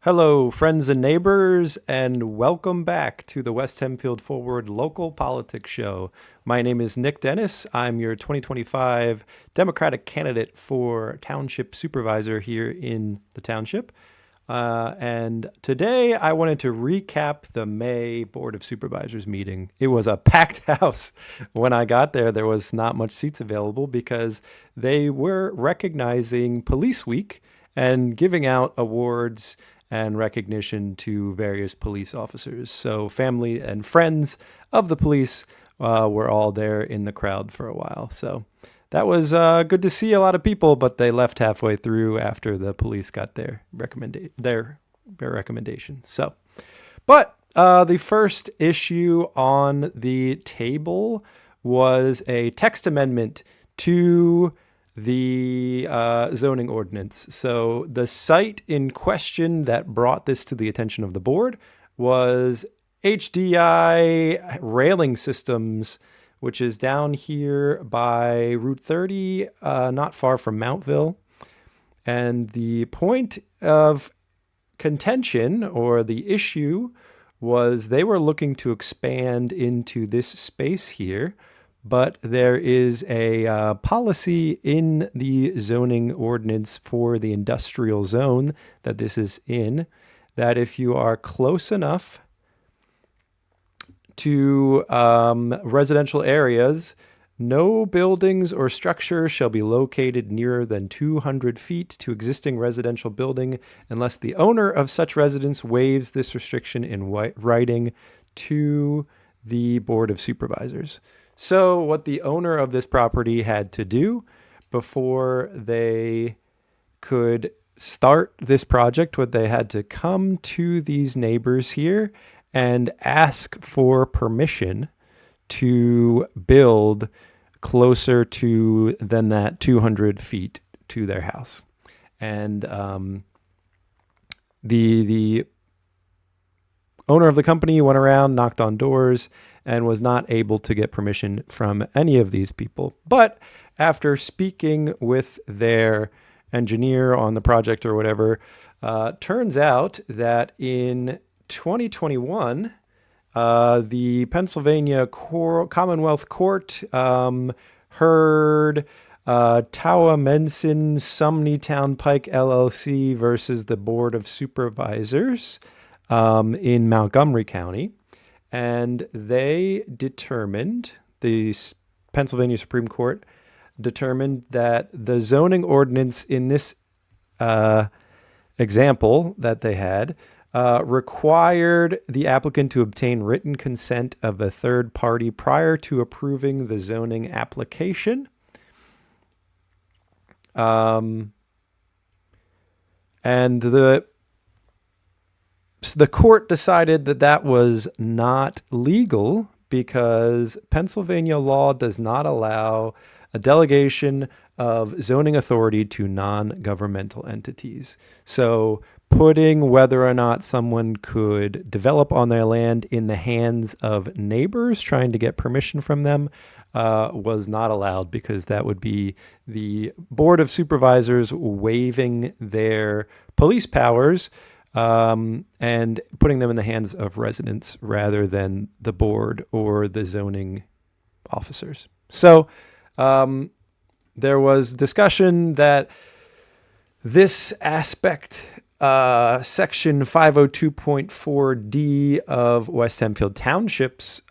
Hello, friends and neighbors, and welcome back to the West Hempfield Forward Local Politics Show. My name is Nick Dennis. I'm your 2025 Democratic candidate for Township Supervisor here in the Township. And today I wanted to recap the May Board of Supervisors meeting. It was a packed house. When I got there, there was not much seats available because they were recognizing Police Week and giving out awards and recognition to various police officers. So family and friends of the police were all there in the crowd for a while. So that was good to see a lot of people, but they left halfway through after the police got their recommendation. So, but the first issue on the table was a text amendment to the zoning ordinance. So the site in question that brought this to the attention of the board was HDI Railing Systems, which is down here by Route 30, not far from Mountville. And the point of contention, or the issue, was they were looking to expand into this space here, but there is a policy in the zoning ordinance for the industrial zone that this is in, that if you are close enough to residential areas, no buildings or structure shall be located nearer than 200 feet to existing residential building unless the owner of such residence waives this restriction in writing to the Board of Supervisors. So what the owner of this property had to do before they could start this project, what they had to come to these neighbors here and ask for permission to build closer to than that 200 feet to their house. And the owner of the company went around, knocked on doors, and was not able to get permission from any of these people. But after speaking with their engineer on the project or whatever, turns out that in 2021, the Pennsylvania Commonwealth Court heard Towamencin Sumney Town Pike LLC versus the Board of Supervisors in Montgomery County. And they determined, the Pennsylvania Supreme Court determined that the zoning ordinance in this example that they had required the applicant to obtain written consent of a third party prior to approving the zoning application. And the court decided that that was not legal because Pennsylvania law does not allow a delegation of zoning authority to non-governmental entities. So putting whether or not someone could develop on their land in the hands of neighbors trying to get permission from them was not allowed, because that would be the Board of Supervisors waiving their police powers and putting them in the hands of residents rather than the board or the zoning officers. So there was discussion that this aspect, Section 502.4D of West Hempfield Township's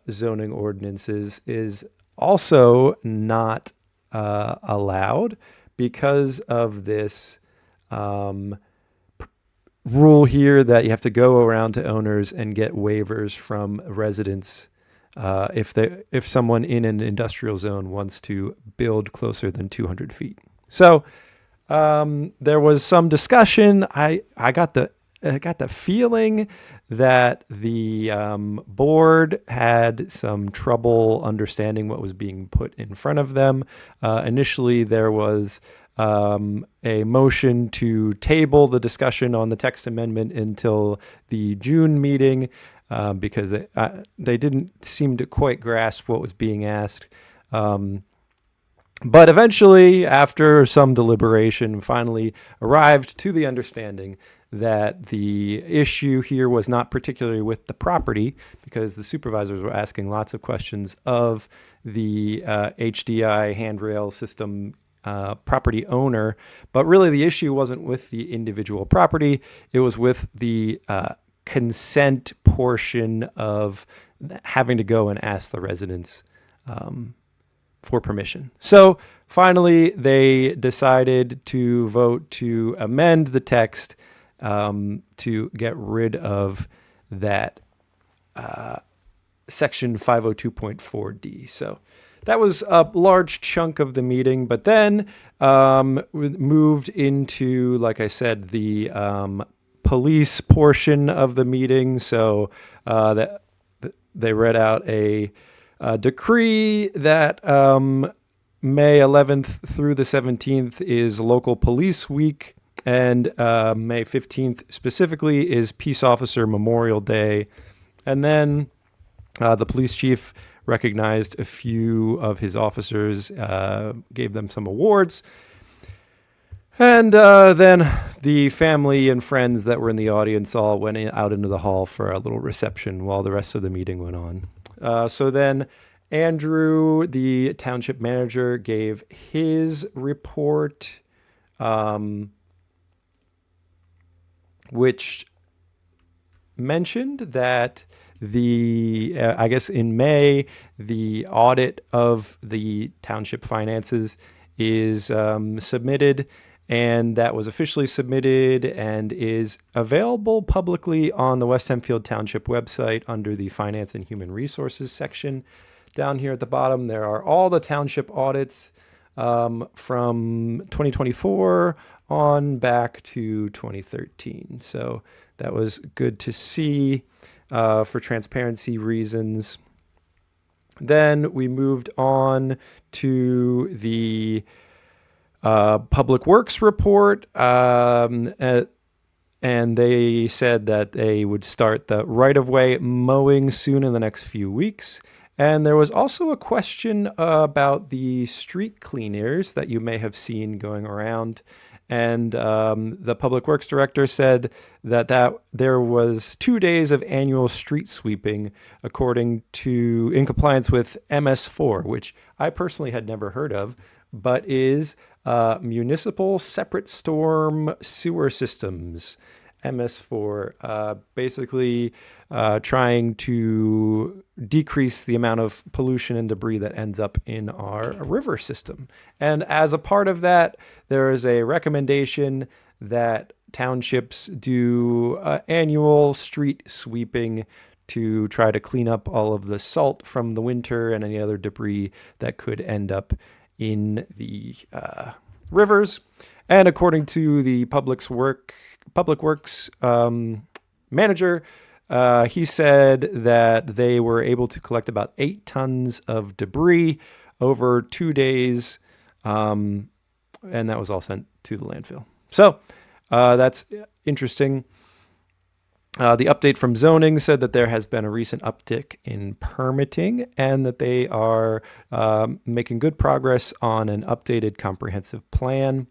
zoning ordinances, is also not allowed because of this rule here that you have to go around to owners and get waivers from residents if someone in an industrial zone wants to build closer than 200 feet. So there was some discussion. I got the feeling that the board had some trouble understanding what was being put in front of them. Initially, there was a motion to table the discussion on the text amendment until the June meeting because they didn't seem to quite grasp what was being asked. But eventually, after some deliberation, finally arrived to the understanding that the issue here was not particularly with the property, because the supervisors were asking lots of questions of the HDI handrail system property owner, but really the issue wasn't with the individual property. It was with the consent portion of having to go and ask the residents for permission. So finally, they decided to vote to amend the text to get rid of that section 502.4D. So that was a large chunk of the meeting, but then moved into, like I said, the police portion of the meeting. So that they read out a decree that May 11th through the 17th is local police week, and May 15th specifically is Peace Officer Memorial Day. And then the police chief recognized a few of his officers, gave them some awards. And then the family and friends that were in the audience all went out into the hall for a little reception while the rest of the meeting went on. So then Andrew, the township manager, gave his report, which mentioned that I guess in May, the audit of the township finances is submitted, and that was officially submitted and is available publicly on the West Hempfield Township website under the Finance and Human Resources section. Down here at the bottom, there are all the township audits from 2024 on back to 2013. So that was good to see for transparency reasons. Then we moved on to the Public Works report, and they said that they would start the right-of-way mowing soon in the next few weeks. And there was also a question about the street cleaners that you may have seen going around. And the Public Works Director said that there was 2 days of annual street sweeping in compliance with MS4, which I personally had never heard of, but is Municipal Separate Storm Sewer Systems, MS4, basically trying to decrease the amount of pollution and debris that ends up in our river system. And as a part of that, there is a recommendation that townships do annual street sweeping to try to clean up all of the salt from the winter and any other debris that could end up in the rivers. And according to the Public Works manager, he said that they were able to collect about 8 tons of debris over 2 days, and that was all sent to the landfill. So that's interesting. The update from zoning said that there has been a recent uptick in permitting and that they are making good progress on an updated comprehensive plan.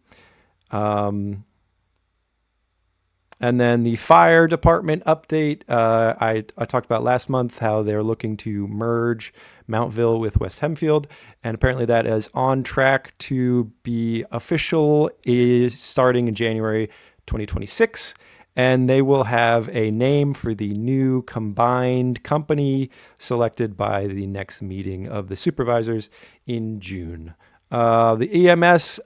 And then the fire department update, I talked about last month how they're looking to merge Mountville with West Hempfield, and apparently that is on track to be official starting in January 2026, and they will have a name for the new combined company selected by the next meeting of the supervisors in June. The EMS,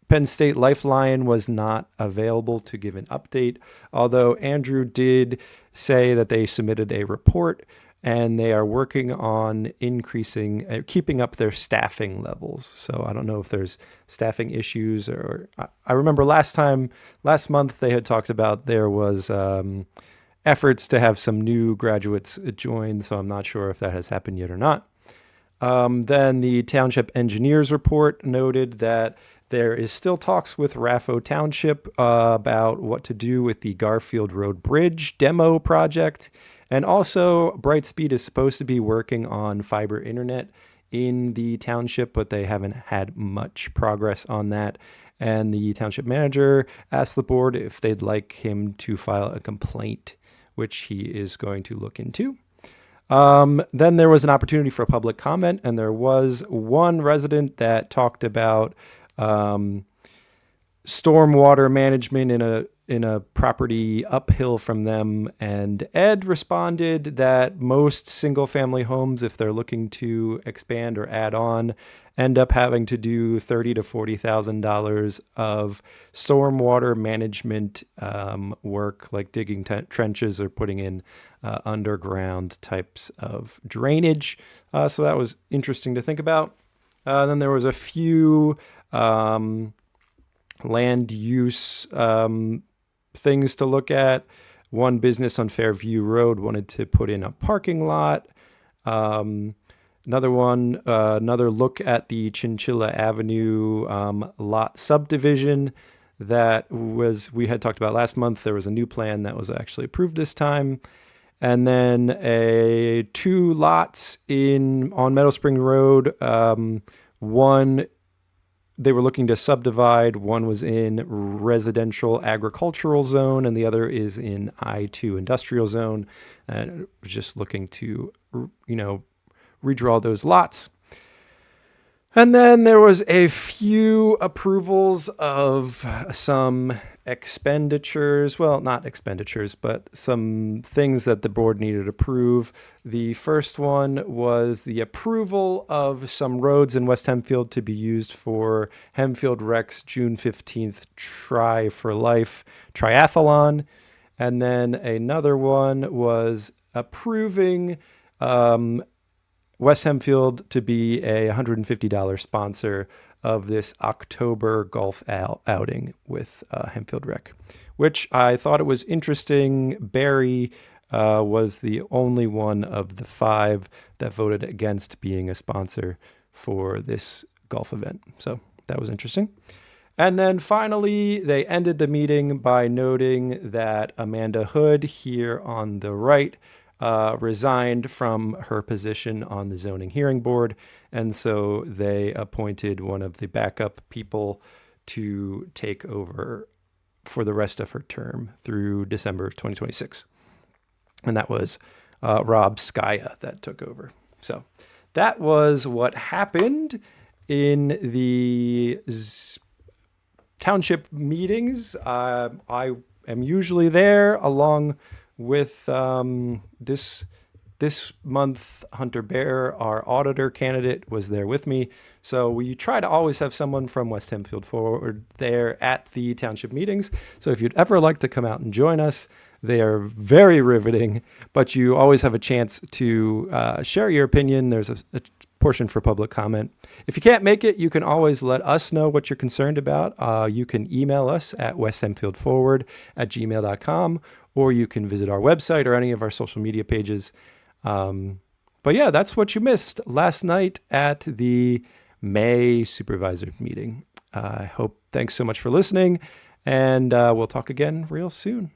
Penn State Lifeline was not available to give an update, although Andrew did say that they submitted a report and they are working on keeping up their staffing levels. So I don't know if there's staffing issues I remember last month they had talked about there was efforts to have some new graduates join, so I'm not sure if that has happened yet or not. Then the Township Engineers report noted that there is still talks with Raffo Township about what to do with the Garfield Road Bridge demo project. And also, Brightspeed is supposed to be working on fiber internet in the township, but they haven't had much progress on that. And the township manager asked the board if they'd like him to file a complaint, which he is going to look into. Then there was an opportunity for public comment, and there was one resident that talked about stormwater management in a property uphill from them. And Ed responded that most single family homes, if they're looking to expand or add on, end up having to do $30,000 to $40,000 of stormwater management work, like digging trenches or putting in underground types of drainage. So that was interesting to think about. Then there was a few land use things to look at. One business on Fairview Road wanted to put in a parking lot. Another one, another look at the Chinchilla Avenue lot subdivision that we had talked about last month. There was a new plan that was actually approved this time. And then 2 lots on Meadow Spring Road. One, they were looking to subdivide. One was in residential agricultural zone, and the other is in I-2 industrial zone. And it was just looking to, redraw those lots. And then there was a few approvals of some expenditures. Well, not expenditures, but some things that the board needed to approve. The first one was the approval of some roads in West Hempfield to be used for Hempfield Rec's June 15th Try for Life triathlon. And then another one was approving West Hempfield to be a $150 sponsor of this October golf outing with Hempfield Rec, which I thought it was interesting. Barry was the only one of the 5 that voted against being a sponsor for this golf event. So that was interesting. And then finally, they ended the meeting by noting that Amanda Hood here on the right resigned from her position on the zoning hearing board. And so they appointed one of the backup people to take over for the rest of her term through December of 2026. And that was Rob Skaya that took over. So that was what happened in the township meetings. I am usually there along with this month. Hunter Bear, our auditor candidate, was there with me. So we try to always have someone from West Hempfield Forward there at the township meetings. So if you'd ever like to come out and join us, they are very riveting, but you always have a chance to share your opinion. There's a portion for public comment. If you can't make it, you can always let us know what you're concerned about. You can email us at westhempfieldforward@gmail.com, or you can visit our website or any of our social media pages. But yeah, that's what you missed last night at the May Supervisor meeting. Thanks so much for listening, and we'll talk again real soon.